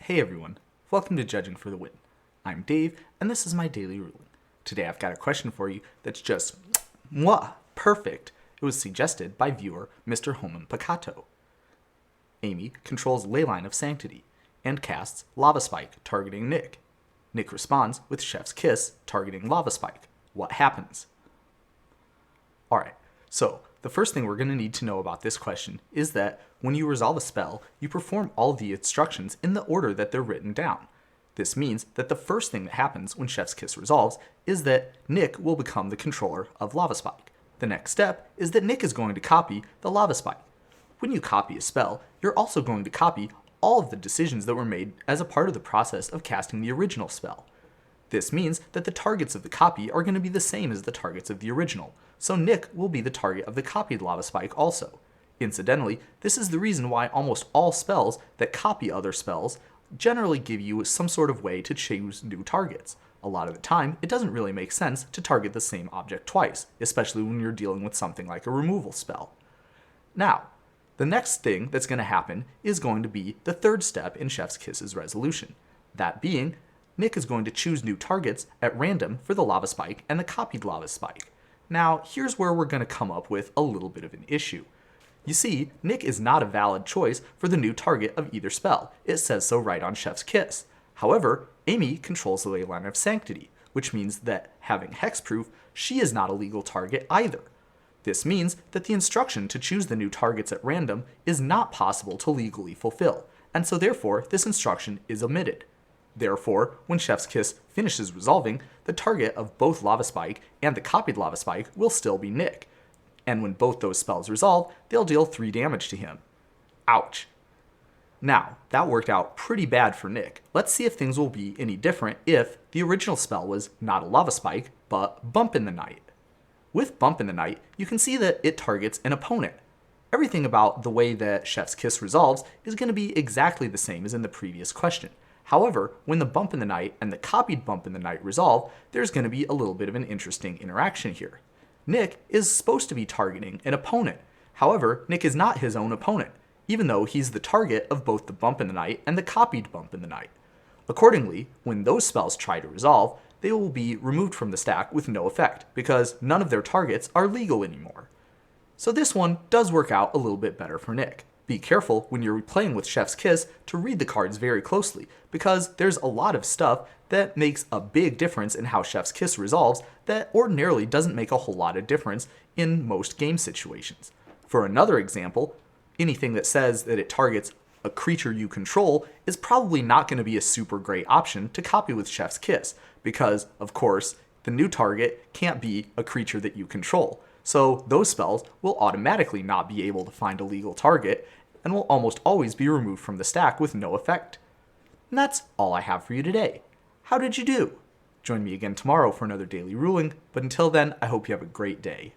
Hey everyone, welcome to Judging for the Win. I'm Dave, and this is my daily ruling. Today I've got a question for you that's just perfect. It was suggested by viewer Mr. Homan Picato. Amy controls Leyline of Sanctity and casts Lava Spike targeting Nick. Nick responds with Chef's Kiss targeting Lava Spike. What happens? Alright, so the first thing we're going to need to know about this question is that when you resolve a spell, you perform all of the instructions in the order that they're written down. This means that the first thing that happens when Chef's Kiss resolves is that Nick will become the controller of Lava Spike. The next step is that Nick is going to copy the Lava Spike. When you copy a spell, you're also going to copy all of the decisions that were made as a part of the process of casting the original spell. This means that the targets of the copy are going to be the same as the targets of the original, so Nick will be the target of the copied Lava Spike also. Incidentally, this is the reason why almost all spells that copy other spells generally give you some sort of way to choose new targets. A lot of the time, it doesn't really make sense to target the same object twice, especially when you're dealing with something like a removal spell. Now, the next thing that's going to happen is going to be the third step in Chef's Kiss's resolution. That being, Nick is going to choose new targets at random for the Lava Spike and the copied Lava Spike. Now, here's where we're going to come up with a little bit of an issue. You see, Nick is not a valid choice for the new target of either spell. It says so right on Chef's Kiss. However, Amy controls the Leyline of Sanctity, which means that, having hexproof, she is not a legal target either. This means that the instruction to choose the new targets at random is not possible to legally fulfill, and so therefore this instruction is omitted. Therefore, when Chef's Kiss finishes resolving, the target of both Lava Spike and the copied Lava Spike will still be Nick. And when both those spells resolve, they'll deal 3 damage to him. Ouch. Now, that worked out pretty bad for Nick. Let's see if things will be any different if the original spell was not a Lava Spike, but Bump in the Night. With Bump in the Night, you can see that it targets an opponent. Everything about the way that Chef's Kiss resolves is going to be exactly the same as in the previous question. However, when the Bump in the Night and the copied Bump in the Night resolve, there's going to be a little bit of an interesting interaction here. Nick is supposed to be targeting an opponent. However, Nick is not his own opponent, even though he's the target of both the Bump in the Night and the copied Bump in the Night. Accordingly, when those spells try to resolve, they will be removed from the stack with no effect, because none of their targets are legal anymore. So this one does work out a little bit better for Nick. Be careful when you're playing with Chef's Kiss to read the cards very closely, because there's a lot of stuff that makes a big difference in how Chef's Kiss resolves that ordinarily doesn't make a whole lot of difference in most game situations. For another example, anything that says that it targets a creature you control is probably not going to be a super great option to copy with Chef's Kiss, because, of course, the new target can't be a creature that you control. So those spells will automatically not be able to find a legal target and will almost always be removed from the stack with no effect. And that's all I have for you today. How did you do? Join me again tomorrow for another daily ruling, but until then, I hope you have a great day.